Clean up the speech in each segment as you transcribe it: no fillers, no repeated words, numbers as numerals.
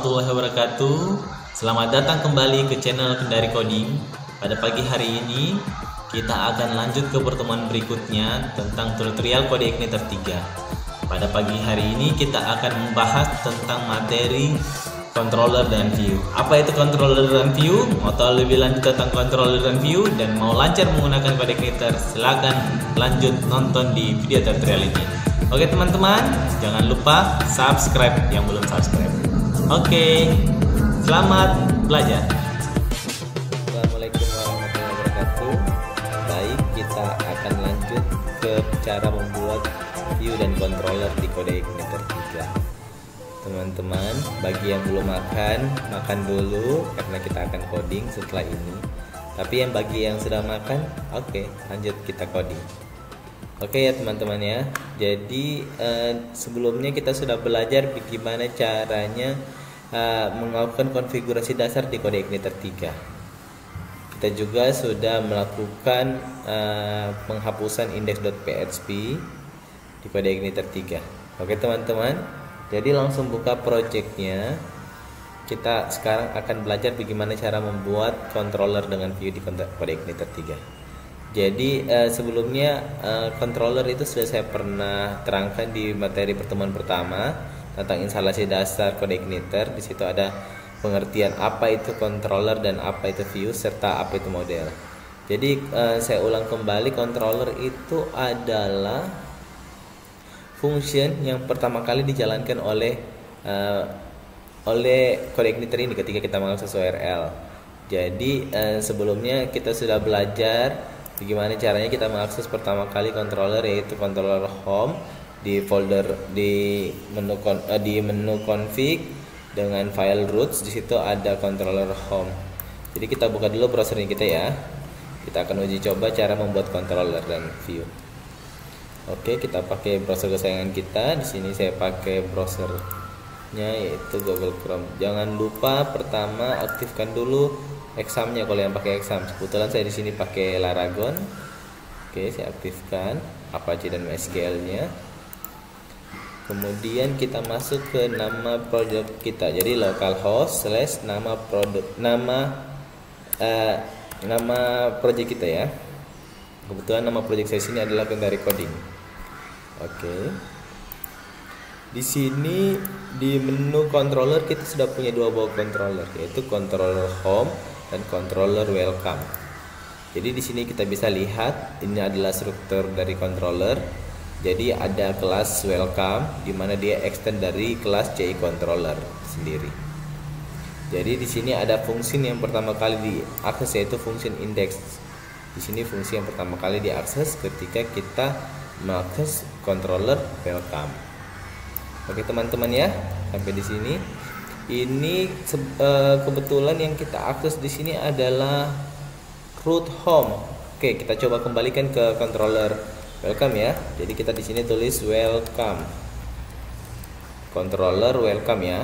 warahmatullahi wabarakatuh. Selamat datang kembali ke channel Kendari Coding. Pada pagi hari ini kita akan lanjut ke pertemuan berikutnya tentang tutorial kode Igniter 3. Pada pagi hari ini kita akan membahas tentang materi controller dan view. Apa itu controller dan view? Mau tahu lebih lanjut tentang controller dan view dan mau lancar menggunakan kode Igniter, silakan lanjut nonton di video tutorial ini. Oke teman-teman, jangan lupa subscribe yang belum subscribe. Oke, selamat belajar. Assalamualaikum warahmatullahi wabarakatuh. Baik, kita akan lanjut ke cara membuat view dan controller di kode Igniter 3. Teman-teman, bagi yang belum makan dulu karena kita akan coding setelah ini. Tapi yang bagi yang sudah makan, oke, lanjut kita coding. Oke ya teman-teman ya. Jadi sebelumnya kita sudah belajar bagaimana caranya melakukan konfigurasi dasar di kode Igniter 3. Kita juga sudah melakukan penghapusan index.php di kode Igniter 3. Oke teman-teman. Jadi langsung buka projectnya. Kita sekarang akan belajar bagaimana cara membuat controller dengan view di kode Igniter 3. Jadi sebelumnya controller itu sudah saya pernah terangkan di materi pertemuan pertama tentang instalasi dasar kode Igniter. Di situ ada pengertian apa itu controller dan apa itu view serta apa itu model. Jadi saya ulang kembali, controller itu adalah function yang pertama kali dijalankan oleh kode Igniter ini ketika kita mengakses URL. Jadi sebelumnya kita sudah belajar bagaimana caranya kita mengakses pertama kali controller, yaitu controller home di folder di menu config dengan file roots. Di situ ada controller home. Jadi kita buka dulu browsernya kita ya. Kita akan uji coba cara membuat controller dan view. Oke, kita pakai browser kesayangan kita. Di sini saya pakai browsernya yaitu Google Chrome. Jangan lupa pertama aktifkan dulu examnya kalau yang pakai exam. Kebetulan saya di sini pakai Laragon. Oke, saya aktifkan Apache dan MySQL-nya. Kemudian kita masuk ke nama project kita. Jadi localhost / nama project kita ya. Kebetulan nama project saya sini adalah Kendari Coding. Oke. Di sini di menu controller kita sudah punya dua buah controller, yaitu controller home dan controller welcome. Jadi di sini kita bisa lihat ini adalah struktur dari controller. Jadi ada kelas welcome di mana dia extend dari kelas CI controller sendiri. Jadi di sini ada fungsi yang pertama kali diakses, yaitu fungsi index. Di sini fungsi yang pertama kali diakses ketika kita mengakses controller welcome. Oke teman-teman ya, sampai di sini. Ini kebetulan yang kita akses di sini adalah root home. Oke, kita coba kembalikan ke controller welcome ya. Jadi kita di sini tulis welcome, controller welcome ya.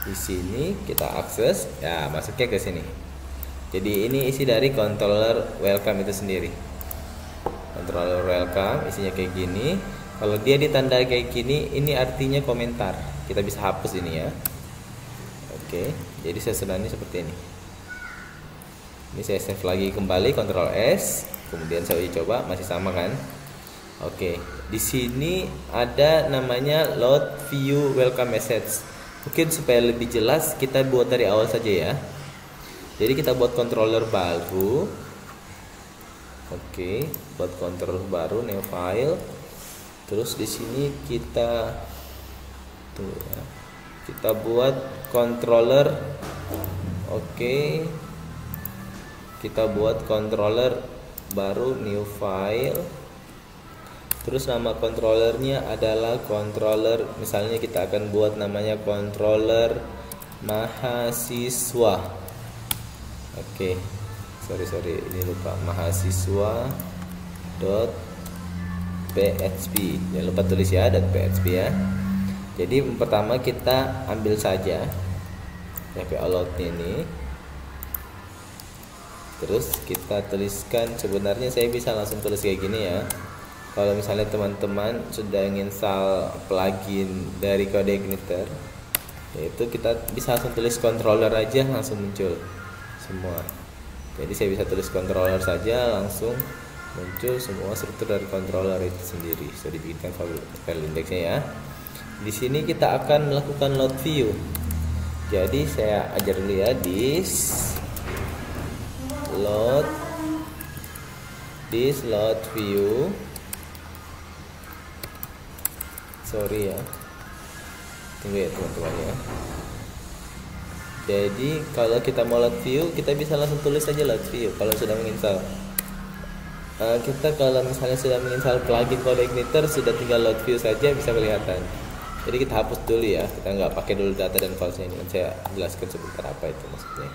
Di sini kita akses, ya masuknya ke sini. Jadi ini isi dari controller welcome itu sendiri. Controller welcome isinya kayak gini. Kalau dia ditandai kayak gini, ini artinya komentar. Kita bisa hapus ini ya. Oke, jadi sesudahannya seperti ini. Ini saya save lagi kembali, Ctrl S. Kemudian saya uji coba, masih sama kan? Oke, di sini ada namanya load view welcome message. Mungkin supaya lebih jelas kita buat dari awal saja ya. Jadi kita buat controller baru. Oke, buat controller baru, new file. Terus di sini kita buat controller. Oke. Kita buat controller baru, new file. Terus nama controllernya adalah controller, misalnya kita akan buat namanya controller mahasiswa. Oke. Sorry, ini lupa, mahasiswa .php. Jangan lupa tulis ya .php ya. Jadi pertama kita ambil saja PHP allowed ini. Terus kita tuliskan, sebenarnya saya bisa langsung tulis kayak gini ya. Kalau misalnya teman-teman sudah install plugin dari kode Igniter, yaitu kita bisa langsung tulis controller aja langsung muncul semua. Jadi saya bisa tulis controller saja langsung muncul semua struktur dari controller itu sendiri. Sudah dibikinkan file indexnya ya. Di sini kita akan melakukan load view. Jadi saya ajar dulu ya, this load view. Sorry ya, tunggu ya teman-teman ya. Jadi kalau kita mau load view, kita bisa langsung tulis saja load view kalau sudah menginstal. Kita kalau misalnya sudah menginstal plugin Codeigniter, sudah tinggal load view saja bisa kelihatan. Jadi kita hapus dulu ya, kita nggak pakai dulu data dan files ini. Saya jelaskan sebentar apa itu maksudnya.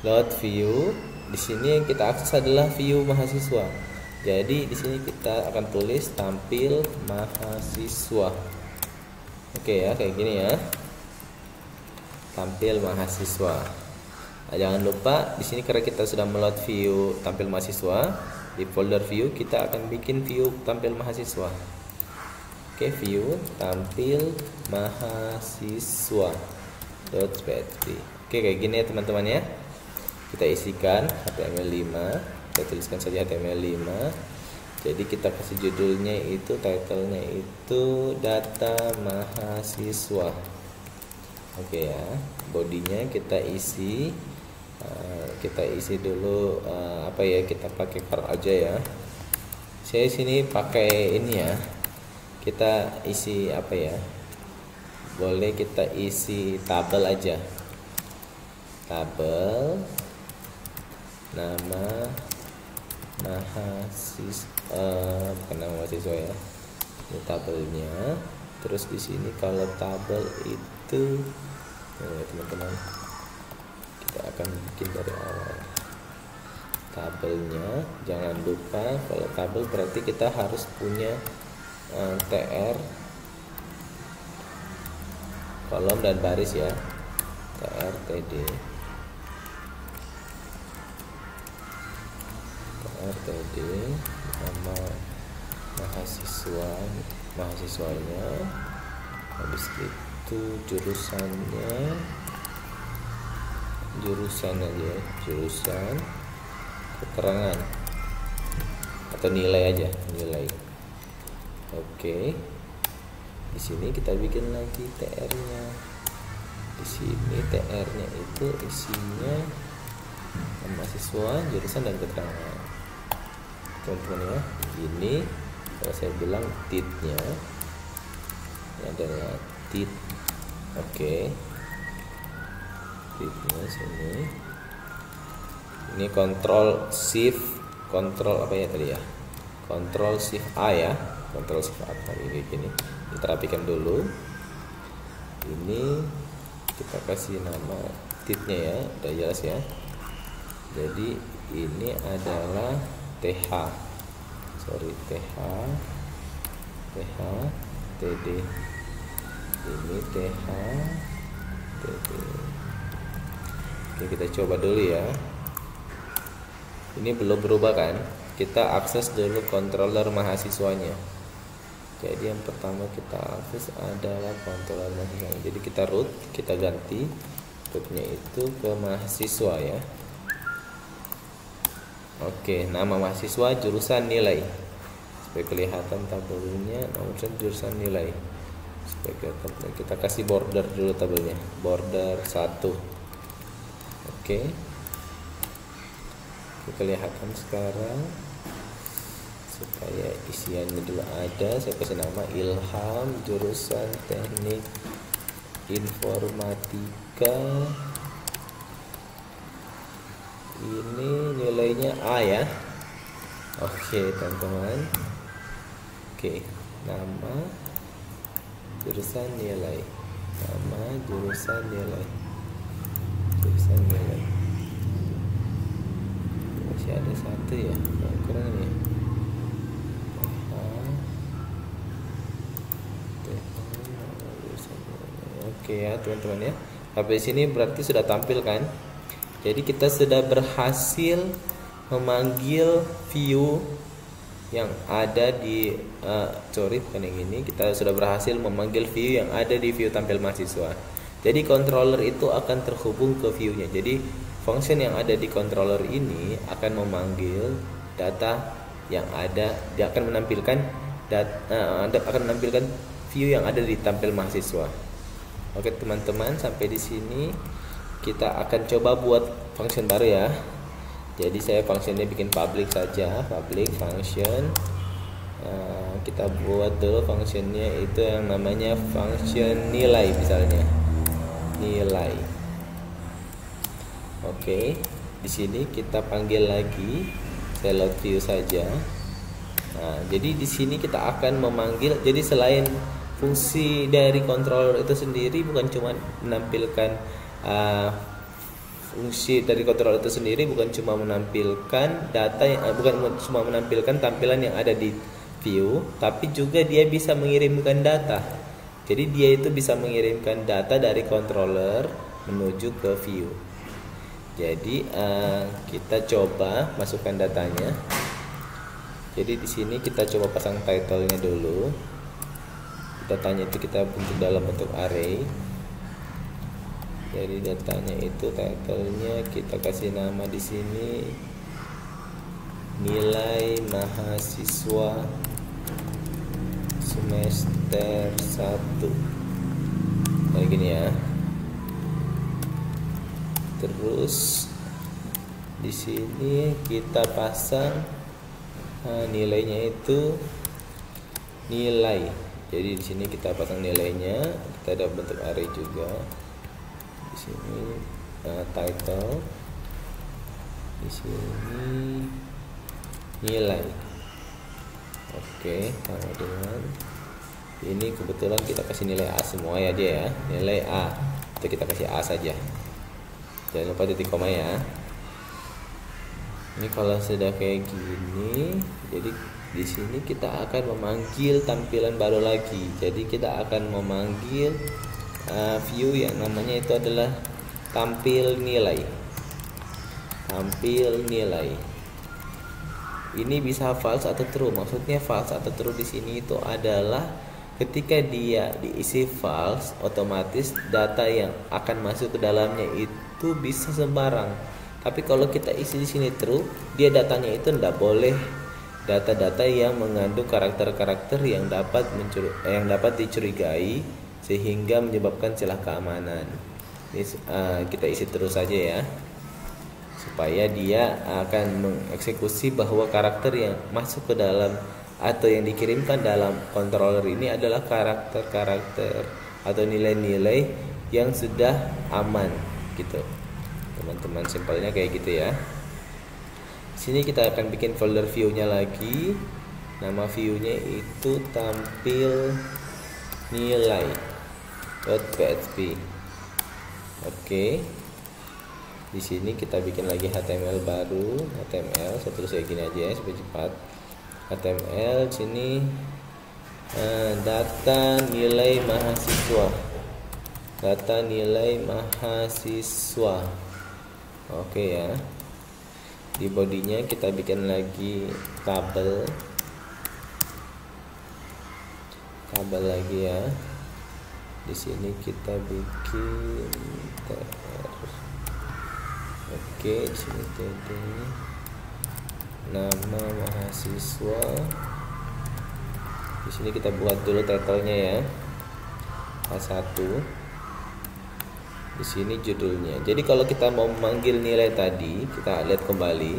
Load view, di sini yang kita akses adalah view mahasiswa. Jadi di sini kita akan tulis tampil mahasiswa. Oke ya, kayak gini ya. Tampil mahasiswa. Nah, jangan lupa di sini karena kita sudah meload view tampil mahasiswa, di folder view kita akan bikin view tampil mahasiswa. Oke, view tampil mahasiswa .php. Oke, kayak gini ya teman-teman ya. Kita isikan HTML5, kita tuliskan saja HTML5. Jadi kita kasih judulnya itu, titlenya itu data mahasiswa. Oke ya, bodinya kita isi dulu apa ya, kita pakai var aja ya. Saya sini pakai ini ya. Kita isi apa ya? Boleh kita isi tabel aja. Tabel nama mahasiswa, bukan nama mahasiswa ya. Ini tabelnya. Terus di sini kalau tabel itu teman-teman, kita akan bikin dari awal tabelnya. Jangan lupa kalau tabel berarti kita harus punya tr kolom dan baris ya, tr td nama mahasiswanya, habis itu jurusan aja, jurusan keterangan atau nilai aja, nilai. Oke, di sini kita bikin lagi tr-nya. Di sini tr-nya itu isinya mahasiswa, jurusan dan keterangan. Teman-teman ya, ini kalau saya bilang tit-nya ini adalah tit. Oke, tit-nya sini. Ini control shift, control apa ya tadi ya? Control shift A ya. Control shift A kayak gini. Kita rapikan dulu. Ini kita kasih nama tit-nya ya, udah jelas ya. Jadi ini adalah TH, TD. Ini TH, TD. Oke, kita coba dulu ya. Ini belum berubah kan? Kita akses dulu controller mahasiswanya. Jadi yang pertama kita akses adalah controller mahasiswanya. Jadi kita root, kita ganti rootnya itu ke mahasiswa ya. Oke, nama mahasiswa, jurusan, nilai. Supaya kelihatan tabelnya, nomor jurusan, nilai. Supaya kelihatan, kita kasih border dulu tabelnya, border 1. Oke. Kelihatan sekarang. Supaya isiannya dulu ada, saya kasih nama Ilham, jurusan Teknik Informatika. Ini nilainya A ya. Oke teman-teman. Oke, nama, jurusan, nilai. Nama, jurusan, nilai. Jurusan, nilai. Masih ada satu ya, kurang ya. Oke ya teman-teman ya. Sampai sini berarti sudah tampil kan? Jadi kita sudah berhasil memanggil view yang ada di bukan yang ini. Kita sudah berhasil memanggil view yang ada di view tampil mahasiswa. Jadi controller itu akan terhubung ke view-nya. Jadi function yang ada di controller ini akan memanggil data yang ada, dia akan menampilkan akan menampilkan view yang ada di tampil mahasiswa. Oke teman-teman, sampai di sini kita akan coba buat function baru ya. Jadi saya functionnya bikin public saja, public function. Kita buat dulu functionnya itu yang namanya function nilai misalnya. Nilai. Oke, di sini kita panggil lagi, saya load view saja. Nah, jadi di sini kita akan memanggil, jadi selain fungsi dari controller itu sendiri bukan cuma menampilkan fungsi dari controller itu sendiri bukan cuma menampilkan data bukan cuma menampilkan tampilan yang ada di view, tapi juga dia bisa mengirimkan data. Jadi dia itu bisa mengirimkan data dari controller menuju ke view. Jadi kita coba masukkan datanya. Jadi di sini kita coba pasang title-nya dulu. Datanya itu kita bentuk dalam bentuk array. Jadi datanya itu title-nya kita kasih nama di sini nilai mahasiswa semester 1 kayak gini ya. Terus di sini kita pasang nilainya itu nilai. Jadi di sini kita pasang nilainya, kita ada bentuk array juga. Di sini title, di sini nilai. Oke, sama dengan ini kebetulan kita kasih nilai A semua ya dia ya, nilai A. Itu kita kasih A saja. Jangan lupa titik koma ya. Ini kalau sudah kayak gini, jadi di sini kita akan memanggil tampilan baru lagi. Jadi kita akan memanggil view yang namanya itu adalah tampil nilai. Tampil nilai. Ini bisa false atau true. Maksudnya false atau true di sini itu adalah ketika dia diisi false, otomatis data yang akan masuk ke dalamnya itu bisa sembarang. Tapi kalau kita isi di sini true, dia datanya itu tidak boleh data-data yang mengandung karakter-karakter yang dapat dicurigai sehingga menyebabkan celah keamanan. Ini kita isi terus saja ya, supaya dia akan mengeksekusi bahwa karakter yang masuk ke dalam atau yang dikirimkan dalam controller ini adalah karakter-karakter atau nilai-nilai yang sudah aman gitu. Teman-teman, simpelnya kayak gitu ya. Sini kita akan bikin folder view-nya lagi. Nama view-nya itu tampil nilai.php. Oke. Di sini kita bikin lagi HTML baru, HTML. Saya tulis kayak gini aja ya supaya cepat. HTML sini data nilai mahasiswa. Data nilai mahasiswa. Oke ya. Di bodinya kita bikin lagi tabel lagi ya. Di sini kita bikin tr. Oke, di sini td nama mahasiswa. Di sini kita buat dulu title-nya ya, A1. Di sini judulnya. Jadi kalau kita mau memanggil nilai tadi, kita lihat kembali.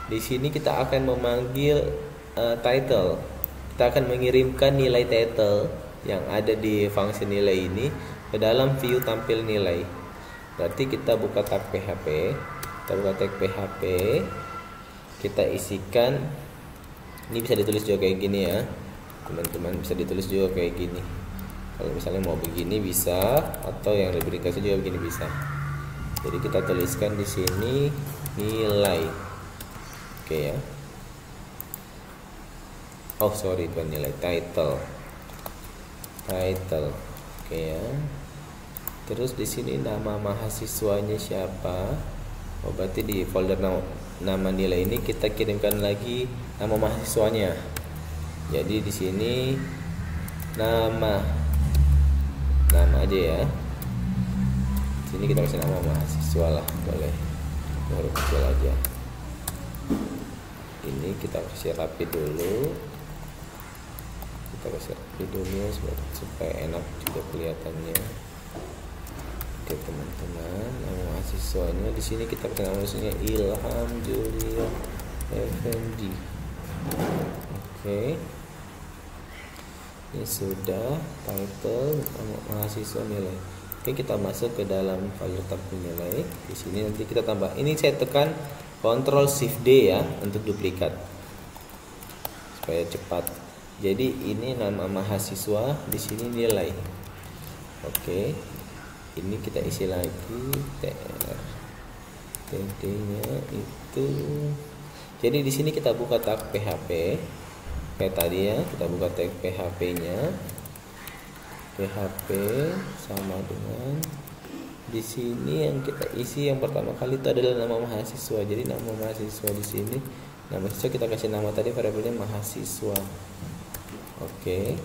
Di sini kita akan memanggil title. Kita akan mengirimkan nilai title yang ada di fungsi nilai ini ke dalam view tampil nilai. Berarti kita buka tag PHP, kita isikan. Ini bisa ditulis juga kayak gini ya, teman-teman, bisa ditulis juga kayak gini. Kalau misalnya mau begini bisa, atau yang lebih ringkas juga begini bisa. Jadi kita tuliskan di sini nilai. Oke ya. Oh sorry, bukan nilai, title. Oke ya. Terus di sini nama mahasiswanya siapa? Oh berarti di folder nama nilai ini kita kirimkan lagi nama mahasiswanya. Jadi di sini nama aja ya. Sini kita kasih nama mahasiswa lah, boleh huruf kecil aja. Ini kita kasih rapi dulu, supaya enak juga kelihatannya. Oke teman-teman, nama mahasiswanya di sini kita kasih nama mahasiswanya Ilham Julia Effendi. Oke. Ini sudah title, nama mahasiswa, nilai. Oke, kita masuk ke dalam file tabel nilai. Di sini nanti kita tambah. Ini saya tekan Ctrl Shift D ya untuk duplikat supaya cepat. Jadi ini nama mahasiswa, di sini nilai. Oke. Ini kita isi lagi TD-nya itu. Jadi di sini kita buka tag PHP. Kayak tadi ya, kita buka tag PHP-nya. PHP sama dengan di sini yang kita isi yang pertama kali itu adalah nama mahasiswa. Jadi nama mahasiswa di sini, nama mahasiswa kita kasih nama tadi variabelnya mahasiswa. Oke,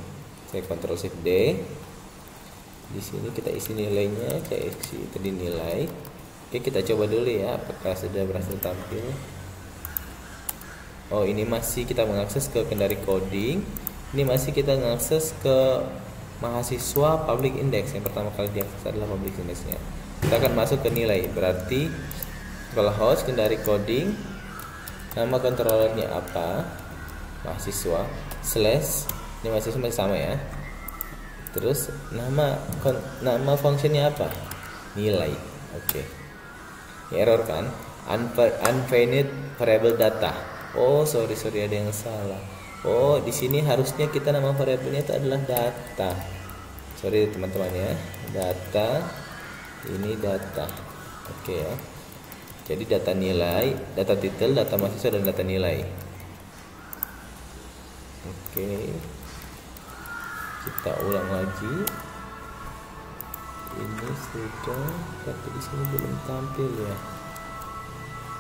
saya Ctrl Shift D. Di sini kita isi nilainya, saya isi tadi nilai. Oke, kita coba dulu ya, apakah sudah berhasil tampil. Oh, ini masih kita mengakses ke Kendari Coding. Ini masih kita mengakses ke mahasiswa public index. Yang pertama kali diakses adalah public indexnya. Kita akan masuk ke nilai. Berarti kalau host Kendari Coding, nama controllernya apa? Mahasiswa. Slash, ini mahasiswa masih sama ya. Terus nama functionnya apa? Nilai. Oke. Error kan? Undefined variable data. Oh, sorry ada yang salah. Oh, di sini harusnya kita nama variabelnya itu adalah data. Sorry teman-teman ya. Data. Ini data. Oke ya. Jadi data nilai, data title, data mahasiswa dan data nilai. Oke. Kita ulang lagi. Ini sudah, tapi di sini belum tampil ya.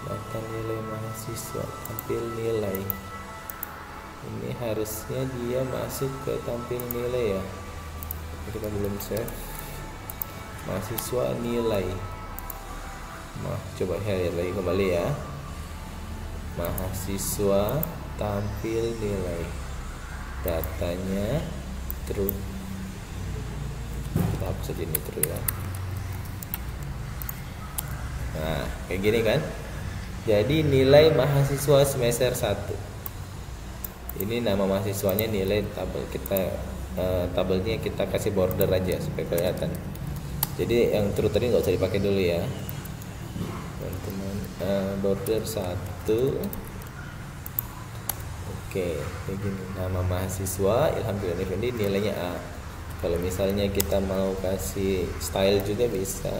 Data nilai mahasiswa, tampil nilai. Ini harusnya dia masuk ke tampil nilai ya. Kita belum save. Mahasiswa nilai. Coba lihat lagi kembali ya. Mahasiswa tampil nilai. Datanya true. Kita hapus aja ini true ya. Nah, kayak gini kan. Jadi nilai mahasiswa semester 1. Ini nama mahasiswanya, nilai tabel kita, tabelnya kita kasih border aja supaya kelihatan. Jadi yang true tadi nggak usah dipakai dulu ya, teman-teman. Border 1. Oke, kayak gini. Nama mahasiswa Ilham Julia Effendi, nilainya A. Kalau misalnya kita mau kasih style juga bisa.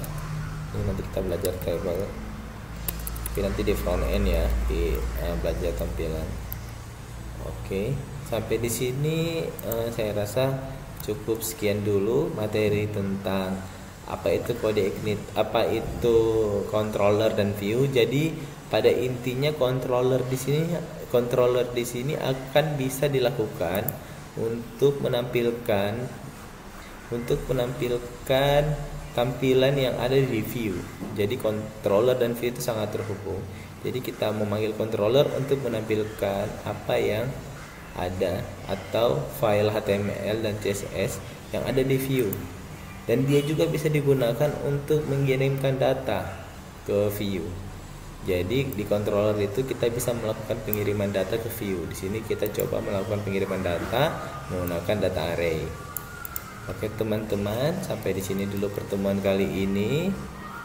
Ini nanti kita belajar table. Tapi nanti di front end ya, di belajar tampilan. Oke, sampai di sini saya rasa cukup sekian dulu materi tentang apa itu kode ignite, apa itu controller dan view. Jadi pada intinya controller di sini akan bisa dilakukan untuk menampilkan tampilan yang ada di view. Jadi controller dan view itu sangat terhubung. Jadi kita memanggil controller untuk menampilkan apa yang ada atau file HTML dan CSS yang ada di view. Dan dia juga bisa digunakan untuk mengirimkan data ke view. Jadi di controller itu kita bisa melakukan pengiriman data ke view. Di sini kita coba melakukan pengiriman data menggunakan data array. Oke teman-teman, sampai di sini dulu pertemuan kali ini.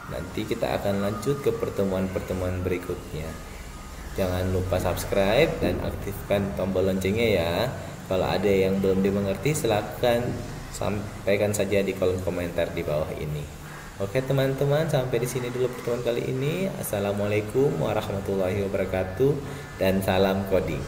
Nanti kita akan lanjut ke pertemuan-pertemuan berikutnya. Jangan lupa subscribe dan aktifkan tombol loncengnya ya. Kalau ada yang belum dimengerti, silahkan sampaikan saja di kolom komentar di bawah ini. Oke teman-teman, sampai di sini dulu pertemuan kali ini. Assalamualaikum warahmatullahi wabarakatuh dan salam coding.